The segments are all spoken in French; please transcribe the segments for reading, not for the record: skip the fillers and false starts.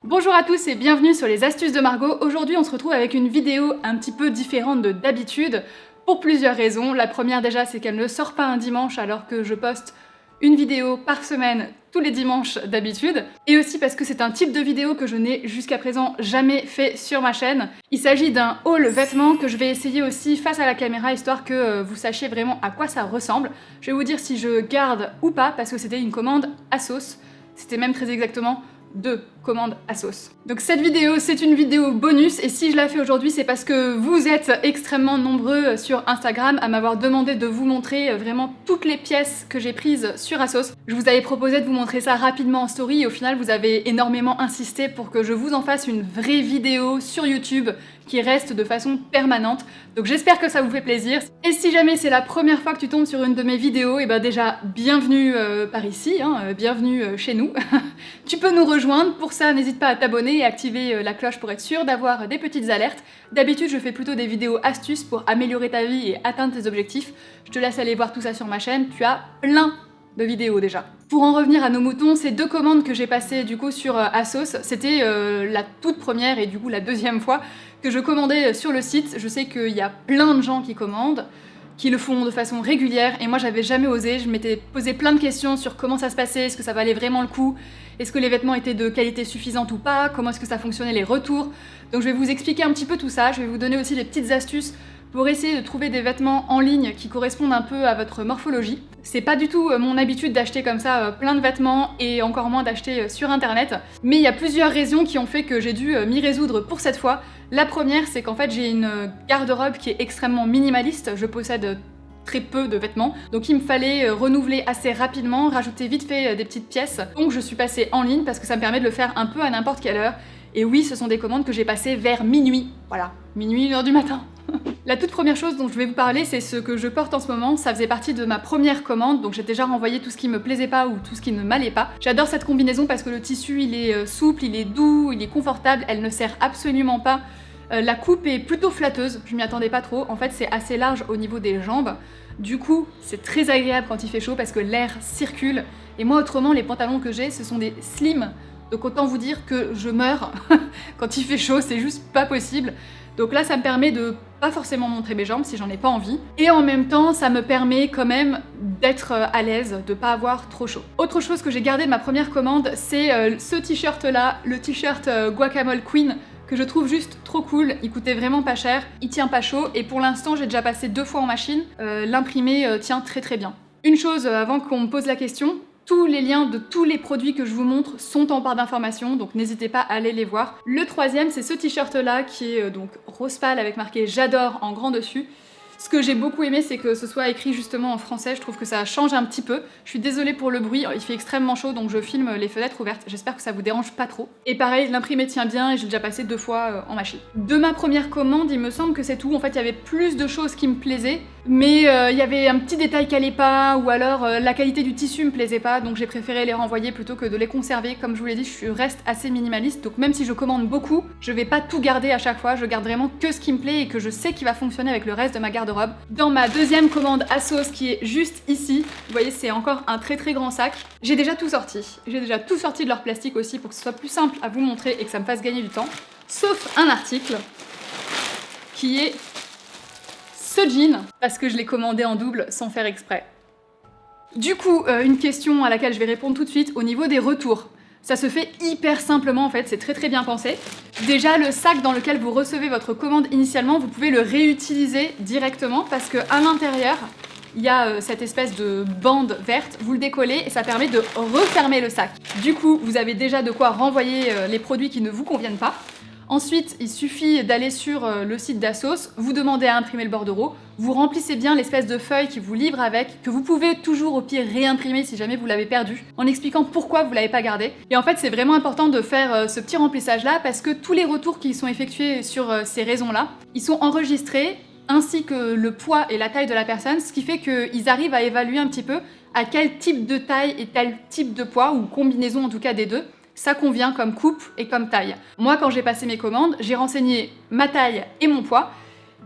Bonjour à tous et bienvenue sur les astuces de Margot. Aujourd'hui on se retrouve avec une vidéo un petit peu différente de d'habitude pour plusieurs raisons. La première déjà c'est qu'elle ne sort pas un dimanche alors que je poste une vidéo par semaine tous les dimanches d'habitude. Et aussi parce que c'est un type de vidéo que je n'ai jusqu'à présent jamais fait sur ma chaîne. Il s'agit d'un haul vêtements que je vais essayer aussi face à la caméra histoire que vous sachiez vraiment à quoi ça ressemble. Je vais vous dire si je garde ou pas parce que c'était une commande ASOS. C'était même très exactement 2 commandes ASOS. Donc cette vidéo, c'est une vidéo bonus et si je la fais aujourd'hui, c'est parce que vous êtes extrêmement nombreux sur Instagram à m'avoir demandé de vous montrer vraiment toutes les pièces que j'ai prises sur ASOS. Je vous avais proposé de vous montrer ça rapidement en story et au final, vous avez énormément insisté pour que je vous en fasse une vraie vidéo sur YouTube qui reste de façon permanente. Donc j'espère que ça vous fait plaisir. Et si jamais c'est la première fois que tu tombes sur une de mes vidéos, et ben déjà, bienvenue par ici, bienvenue chez nous. Tu peux nous rejoindre, pour ça n'hésite pas à t'abonner et activer la cloche pour être sûr d'avoir des petites alertes. D'habitude je fais plutôt des vidéos astuces pour améliorer ta vie et atteindre tes objectifs. Je te laisse aller voir tout ça sur ma chaîne, tu as plein de vidéos déjà. Pour en revenir à nos moutons, ces 2 commandes que j'ai passées du coup sur ASOS, c'était la toute première et du coup la deuxième fois que je commandais sur le site. Je sais qu'il y a plein de gens qui commandent, qui le font de façon régulière et moi j'avais jamais osé. Je m'étais posé plein de questions sur comment ça se passait, est-ce que ça valait vraiment le coup, est-ce que les vêtements étaient de qualité suffisante ou pas, comment est-ce que ça fonctionnait les retours. Donc je vais vous expliquer un petit peu tout ça, je vais vous donner aussi des petites astuces pour essayer de trouver des vêtements en ligne qui correspondent un peu à votre morphologie. C'est pas du tout mon habitude d'acheter comme ça plein de vêtements et encore moins d'acheter sur internet, mais il y a plusieurs raisons qui ont fait que j'ai dû m'y résoudre pour cette fois. La première, c'est qu'en fait j'ai une garde-robe qui est extrêmement minimaliste, je possède très peu de vêtements, donc il me fallait renouveler assez rapidement, rajouter vite fait des petites pièces, donc je suis passée en ligne parce que ça me permet de le faire un peu à n'importe quelle heure, et oui, ce sont des commandes que j'ai passées vers minuit, voilà, minuit, 1h du matin. La toute première chose dont je vais vous parler, c'est ce que je porte en ce moment. Ça faisait partie de ma première commande, donc j'ai déjà renvoyé tout ce qui me plaisait pas ou tout ce qui ne m'allait pas. J'adore cette combinaison parce que le tissu, il est souple, il est doux, il est confortable, elle ne serre absolument pas. La coupe est plutôt flatteuse, je m'y attendais pas trop. En fait, c'est assez large au niveau des jambes. Du coup, c'est très agréable quand il fait chaud parce que l'air circule. Et moi, autrement, les pantalons que j'ai, ce sont des slim. Donc autant vous dire que je meurs quand il fait chaud, c'est juste pas possible. Donc là, ça me permet de pas forcément montrer mes jambes si j'en ai pas envie. Et en même temps, ça me permet quand même d'être à l'aise, de pas avoir trop chaud. Autre chose que j'ai gardé de ma première commande, c'est ce t-shirt là, le t-shirt Guacamole Queen, que je trouve juste trop cool. Il coûtait vraiment pas cher, il tient pas chaud, et pour l'instant, j'ai déjà passé 2 fois en machine. L'imprimé tient très très bien. Une chose avant qu'on me pose la question, tous les liens de tous les produits que je vous montre sont en barre d'informations, donc n'hésitez pas à aller les voir. Le troisième, c'est ce t-shirt là qui est donc rose pâle avec marqué j'adore en grand dessus. Ce que j'ai beaucoup aimé, c'est que ce soit écrit justement en français, je trouve que ça change un petit peu. Je suis désolée pour le bruit, il fait extrêmement chaud donc je filme les fenêtres ouvertes, j'espère que ça vous dérange pas trop. Et pareil, l'imprimé tient bien et j'ai déjà passé 2 fois en machine. De ma première commande, il me semble que c'est tout. En fait, il y avait plus de choses qui me plaisaient, mais il y avait un petit détail qui allait pas, ou alors la qualité du tissu me plaisait pas, donc j'ai préféré les renvoyer plutôt que de les conserver. Comme je vous l'ai dit, je reste assez minimaliste, donc même si je commande beaucoup, je vais pas tout garder à chaque fois, je garde vraiment que ce qui me plaît et que je sais qui va fonctionner avec le reste de ma garde-robe. Dans ma deuxième commande ASOS qui est juste ici, vous voyez c'est encore un très très grand sac, j'ai déjà tout sorti. J'ai déjà tout sorti de leur plastique aussi pour que ce soit plus simple à vous montrer et que ça me fasse gagner du temps. Sauf un article qui est ce jean, parce que je l'ai commandé en double sans faire exprès. Du coup, une question à laquelle je vais répondre tout de suite, au niveau des retours. Ça se fait hyper simplement en fait, c'est très très bien pensé. Déjà, le sac dans lequel vous recevez votre commande initialement, vous pouvez le réutiliser directement parce que à l'intérieur, il y a cette espèce de bande verte, vous le décollez et ça permet de refermer le sac. Du coup, vous avez déjà de quoi renvoyer les produits qui ne vous conviennent pas. Ensuite, il suffit d'aller sur le site d'ASOS, vous demandez à imprimer le bordereau, vous remplissez bien l'espèce de feuille qui vous livre avec, que vous pouvez toujours au pire réimprimer si jamais vous l'avez perdu, en expliquant pourquoi vous l'avez pas gardé. Et en fait, c'est vraiment important de faire ce petit remplissage-là parce que tous les retours qui sont effectués sur ces raisons-là, ils sont enregistrés, ainsi que le poids et la taille de la personne, ce qui fait qu'ils arrivent à évaluer un petit peu à quel type de taille et tel type de poids, ou combinaison en tout cas des deux, ça convient comme coupe et comme taille. Moi, quand j'ai passé mes commandes, j'ai renseigné ma taille et mon poids,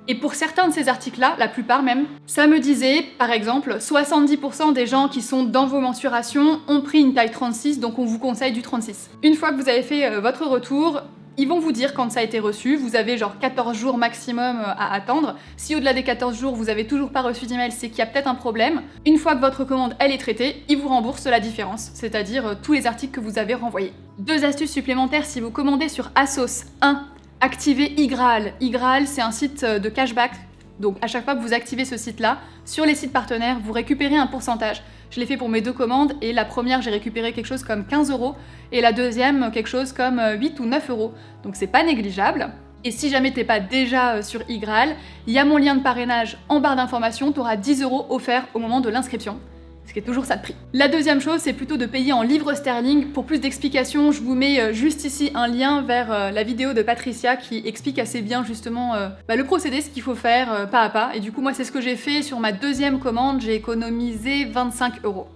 Et pour certains de ces articles-là, la plupart même, ça me disait, par exemple, 70% des gens qui sont dans vos mensurations ont pris une taille 36, donc on vous conseille du 36. Une fois que vous avez fait votre retour, ils vont vous dire quand ça a été reçu, vous avez genre 14 jours maximum à attendre. Si au-delà des 14 jours, vous avez toujours pas reçu d'email, c'est qu'il y a peut-être un problème. Une fois que votre commande elle est traitée, ils vous remboursent la différence, c'est-à-dire tous les articles que vous avez renvoyés. 2 astuces supplémentaires si vous commandez sur ASOS. 1. Activez iGraal. iGraal, c'est un site de cashback. Donc à chaque fois que vous activez ce site-là, sur les sites partenaires, vous récupérez un pourcentage. Je l'ai fait pour mes 2 commandes et la première, j'ai récupéré quelque chose comme 15 € et la deuxième, quelque chose comme 8 ou 9 €. Donc c'est pas négligeable. Et si jamais t'es pas déjà sur iGraal, il y a mon lien de parrainage en barre d'informations, tu auras 10 € offerts au moment de l'inscription. Ce qui est toujours ça de prix. La deuxième chose, c'est plutôt de payer en livres sterling. Pour plus d'explications, je vous mets juste ici un lien vers la vidéo de Patricia qui explique assez bien justement le procédé, ce qu'il faut faire pas à pas. Et du coup, moi, c'est ce que j'ai fait sur ma deuxième commande, j'ai économisé 25 €.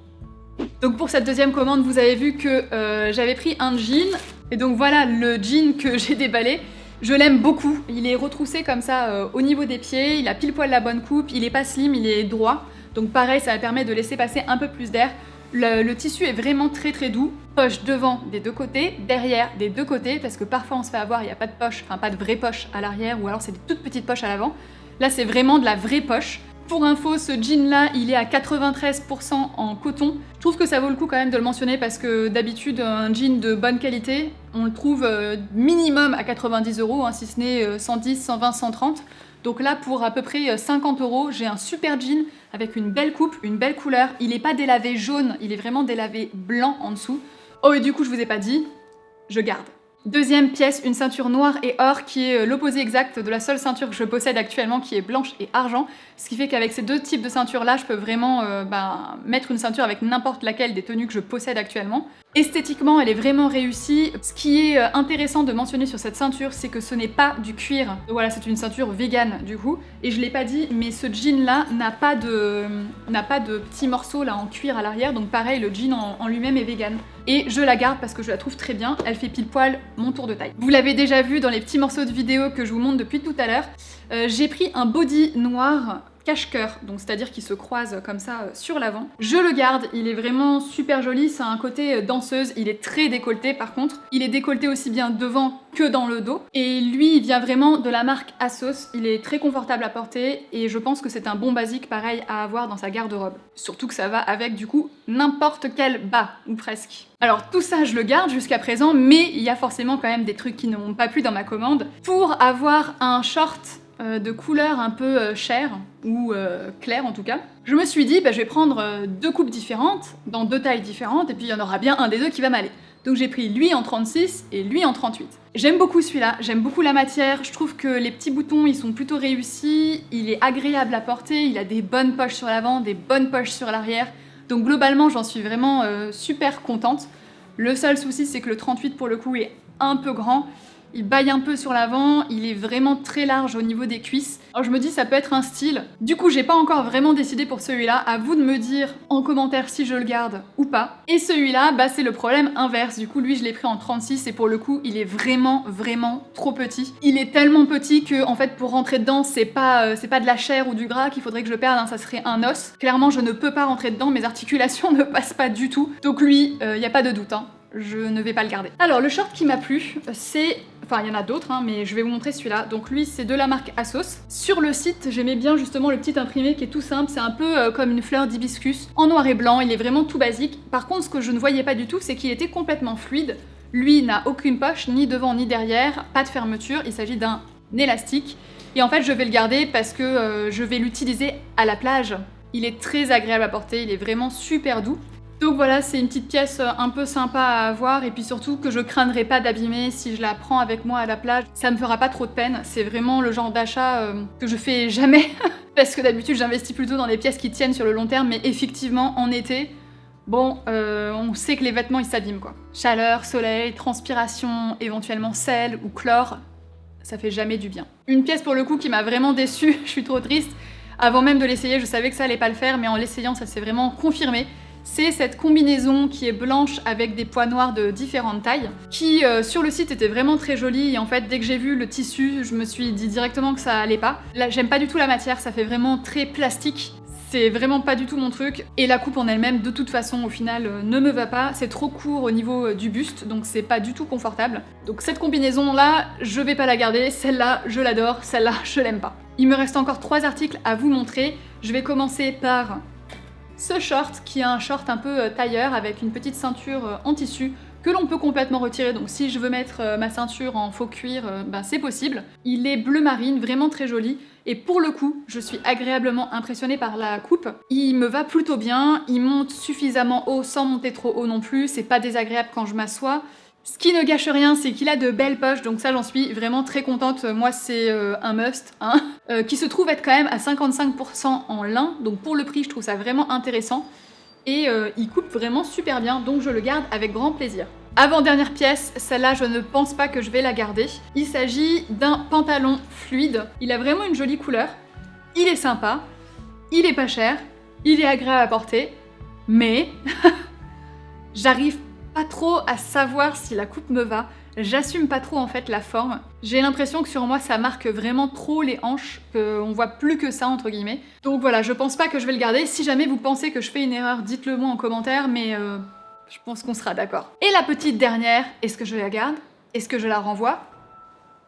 Donc pour cette deuxième commande, vous avez vu que j'avais pris un jean. Et donc voilà le jean que j'ai déballé. Je l'aime beaucoup. Il est retroussé comme ça au niveau des pieds, il a pile poil la bonne coupe, il est pas slim, il est droit. Donc pareil, ça permet de laisser passer un peu plus d'air. Le tissu est vraiment très très doux. Poche devant des 2 côtés, derrière des 2 côtés, parce que parfois on se fait avoir, il n'y a pas de poche, enfin pas de vraie poche à l'arrière, ou alors c'est des toutes petites poches à l'avant. Là c'est vraiment de la vraie poche. Pour info, ce jean là, il est à 93% en coton. Je trouve que ça vaut le coup quand même de le mentionner parce que d'habitude, un jean de bonne qualité, on le trouve minimum à 90 €, si ce n'est 110, 120, 130. Donc là, pour à peu près 50 €, j'ai un super jean avec une belle coupe, une belle couleur. Il n'est pas délavé jaune, il est vraiment délavé blanc en dessous. Oh, et du coup, je vous ai pas dit, je garde. Deuxième pièce, une ceinture noire et or qui est l'opposé exact de la seule ceinture que je possède actuellement qui est blanche et argent. Ce qui fait qu'avec ces 2 types de ceintures là, je peux vraiment mettre une ceinture avec n'importe laquelle des tenues que je possède actuellement. Esthétiquement, elle est vraiment réussie. Ce qui est intéressant de mentionner sur cette ceinture, c'est que ce n'est pas du cuir. Donc voilà, c'est une ceinture vegan du coup. Et je l'ai pas dit, mais ce jean là n'a pas de petits morceaux là en cuir à l'arrière. Donc pareil, le jean en lui-même est vegan. Et je la garde parce que je la trouve très bien. Elle fait pile poil mon tour de taille. Vous l'avez déjà vu dans les petits morceaux de vidéo que je vous montre depuis tout à l'heure. J'ai pris un body noir cache-cœur, donc c'est-à-dire qu'il se croise comme ça sur l'avant. Je le garde, il est vraiment super joli, ça a un côté danseuse, il est très décolleté par contre. Il est décolleté aussi bien devant que dans le dos. Et lui, il vient vraiment de la marque ASOS, il est très confortable à porter et je pense que c'est un bon basique pareil à avoir dans sa garde-robe. Surtout que ça va avec du coup n'importe quel bas, ou presque. Alors tout ça je le garde jusqu'à présent, mais il y a forcément quand même des trucs qui ne m'ont pas plu dans ma commande. Pour avoir un short de couleur un peu chair, ou claire en tout cas, je me suis dit je vais prendre 2 coupes différentes, dans 2 tailles différentes, et puis il y en aura bien un des 2 qui va m'aller. Donc j'ai pris lui en 36 et lui en 38. J'aime beaucoup celui-là, j'aime beaucoup la matière, je trouve que les petits boutons ils sont plutôt réussis, il est agréable à porter, il a des bonnes poches sur l'avant, des bonnes poches sur l'arrière, donc globalement j'en suis vraiment super contente. Le seul souci c'est que le 38 pour le coup est un peu grand. Il baille un peu sur l'avant, il est vraiment très large au niveau des cuisses. Alors je me dis ça peut être un style. Du coup j'ai pas encore vraiment décidé pour celui-là, à vous de me dire en commentaire si je le garde ou pas. Et celui-là, c'est le problème inverse. Du coup lui je l'ai pris en 36 et pour le coup il est vraiment trop petit. Il est tellement petit que en fait pour rentrer dedans c'est pas de la chair ou du gras qu'il faudrait que je perde, ça serait un os. Clairement je ne peux pas rentrer dedans, mes articulations ne passent pas du tout. Donc lui, y a pas de doute, je ne vais pas le garder. Alors le short qui m'a plu, c'est... Enfin, il y en a d'autres, mais je vais vous montrer celui-là. Donc lui, c'est de la marque ASOS. Sur le site, j'aimais bien justement le petit imprimé qui est tout simple. C'est un peu comme une fleur d'hibiscus, en noir et blanc. Il est vraiment tout basique. Par contre, ce que je ne voyais pas du tout, c'est qu'il était complètement fluide. Lui n'a aucune poche, ni devant ni derrière, pas de fermeture. Il s'agit d'un élastique. Et en fait, je vais le garder parce que je vais l'utiliser à la plage. Il est très agréable à porter, il est vraiment super doux. Donc voilà, c'est une petite pièce un peu sympa à avoir et puis surtout que je craindrai pas d'abîmer si je la prends avec moi à la plage. Ça me fera pas trop de peine, c'est vraiment le genre d'achat que je fais jamais parce que d'habitude j'investis plutôt dans des pièces qui tiennent sur le long terme, mais effectivement en été, on sait que les vêtements ils s'abîment quoi. Chaleur, soleil, transpiration, éventuellement sel ou chlore, ça fait jamais du bien. Une pièce pour le coup qui m'a vraiment déçue, je suis trop triste. Avant même de l'essayer, je savais que ça allait pas le faire, mais en l'essayant ça s'est vraiment confirmé. c'est cette combinaison qui est blanche avec des pois noirs de différentes tailles, qui sur le site était vraiment très jolie, et en fait dès que j'ai vu le tissu, je me suis dit directement que ça allait pas. Là, j'aime pas du tout la matière, ça fait vraiment très plastique. C'est vraiment pas du tout mon truc, et la coupe en elle-même de toute façon au final ne me va pas, c'est trop court au niveau du buste, donc c'est pas du tout confortable. Donc cette combinaison là, je vais pas la garder, celle-là je l'adore, celle-là je l'aime pas. Il me reste encore 3 articles à vous montrer, je vais commencer par ce short qui est un short un peu tailleur avec une petite ceinture en tissu que l'on peut complètement retirer, donc si je veux mettre ma ceinture en faux cuir, ben c'est possible. Il est bleu marine, vraiment très joli, et pour le coup, je suis agréablement impressionnée par la coupe. Il me va plutôt bien, il monte suffisamment haut sans monter trop haut non plus, c'est pas désagréable quand je m'assois. Ce qui ne gâche rien, c'est qu'il a de belles poches, donc ça j'en suis vraiment très contente. Moi c'est un must, hein, qui se trouve être quand même à 55% en lin, donc pour le prix je trouve ça vraiment intéressant. Et il coupe vraiment super bien, donc je le garde avec grand plaisir. Avant-dernière pièce, celle-là je ne pense pas que je vais la garder. Il s'agit d'un pantalon fluide, il a vraiment une jolie couleur, il est sympa, il est pas cher, il est agréable à porter, mais j'arrive pas trop à savoir si la coupe me va. J'assume pas trop en fait la forme. J'ai l'impression que sur moi ça marque vraiment trop les hanches, qu'on voit plus que ça entre guillemets. Donc voilà, je pense pas que je vais le garder. Si jamais vous pensez que je fais une erreur, dites-le moi en commentaire, mais je pense qu'on sera d'accord. Et la petite dernière, est-ce que je la garde? Est-ce que je la renvoie?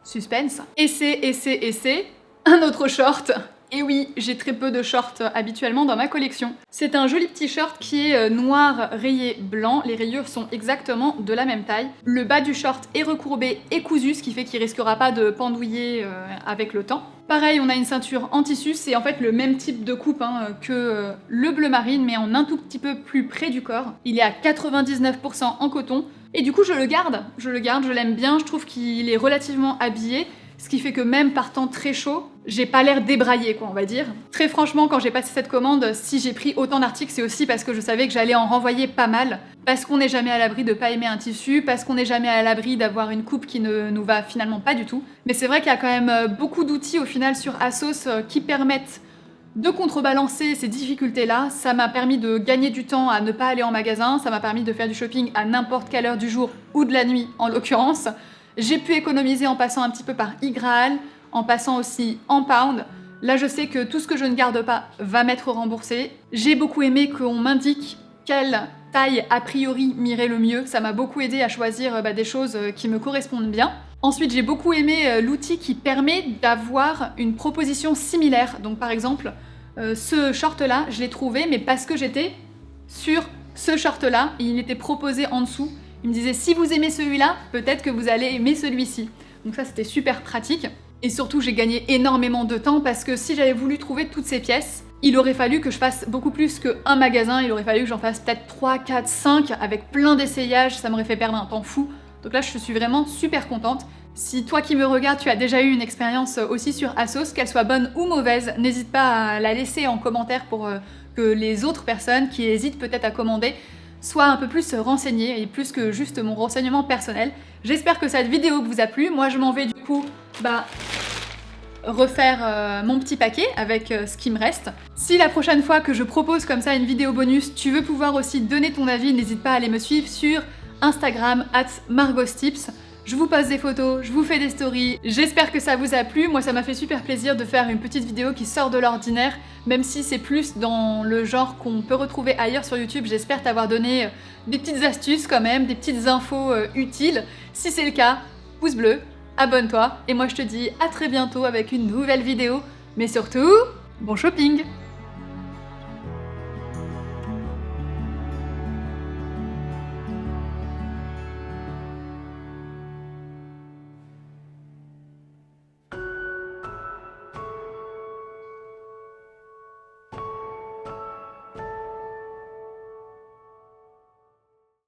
Suspense. Et c'est un autre short. Et oui, j'ai très peu de shorts habituellement dans ma collection. C'est un joli petit short qui est noir rayé blanc, les rayures sont exactement de la même taille. Le bas du short est recourbé et cousu, ce qui fait qu'il risquera pas de pendouiller avec le temps. Pareil, on a une ceinture en tissu, c'est en fait le même type de coupe que le bleu marine, mais en un tout petit peu plus près du corps. Il est à 99% en coton, et du coup je l'aime bien, je trouve qu'il est relativement habillé. Ce qui fait que même par temps très chaud, j'ai pas l'air débraillée quoi on va dire. Très franchement quand j'ai passé cette commande, si j'ai pris autant d'articles c'est aussi parce que je savais que j'allais en renvoyer pas mal. Parce qu'on n'est jamais à l'abri de pas aimer un tissu, parce qu'on n'est jamais à l'abri d'avoir une coupe qui ne nous va finalement pas du tout. Mais c'est vrai qu'il y a quand même beaucoup d'outils au final sur ASOS qui permettent de contrebalancer ces difficultés-là. Ça m'a permis de gagner du temps à ne pas aller en magasin, ça m'a permis de faire du shopping à n'importe quelle heure du jour ou de la nuit en l'occurrence. J'ai pu économiser en passant un petit peu par iGraal, en passant aussi en pound. Là, je sais que tout ce que je ne garde pas va m'être remboursé. J'ai beaucoup aimé qu'on m'indique quelle taille a priori m'irait le mieux. Ça m'a beaucoup aidé à choisir des choses qui me correspondent bien. Ensuite, j'ai beaucoup aimé l'outil qui permet d'avoir une proposition similaire. Donc par exemple, ce short-là, je l'ai trouvé, mais parce que j'étais sur ce short-là, il était proposé en dessous. Il me disait si vous aimez celui-là, peut-être que vous allez aimer celui-ci. Donc ça c'était super pratique. Et surtout j'ai gagné énormément de temps parce que si j'avais voulu trouver toutes ces pièces, il aurait fallu que je fasse beaucoup plus qu'un magasin, il aurait fallu que j'en fasse peut-être 3, 4, 5 avec plein d'essayages, ça m'aurait fait perdre un temps fou. Donc là je suis vraiment super contente. Si toi qui me regardes, tu as déjà eu une expérience aussi sur ASOS, qu'elle soit bonne ou mauvaise, n'hésite pas à la laisser en commentaire pour que les autres personnes qui hésitent peut-être à commander soient un peu plus renseignées et plus que juste mon renseignement personnel. J'espère que cette vidéo vous a plu. Moi je m'en vais du coup refaire mon petit paquet avec ce qui me reste. Si la prochaine fois que je propose comme ça une vidéo bonus, tu veux pouvoir aussi donner ton avis, n'hésite pas à aller me suivre sur Instagram @margostips. Je vous poste des photos, je vous fais des stories, j'espère que ça vous a plu. Moi ça m'a fait super plaisir de faire une petite vidéo qui sort de l'ordinaire, même si c'est plus dans le genre qu'on peut retrouver ailleurs sur YouTube. J'espère t'avoir donné des petites astuces quand même, des petites infos utiles. Si c'est le cas, pouce bleu, abonne-toi, et moi je te dis à très bientôt avec une nouvelle vidéo, mais surtout, bon shopping!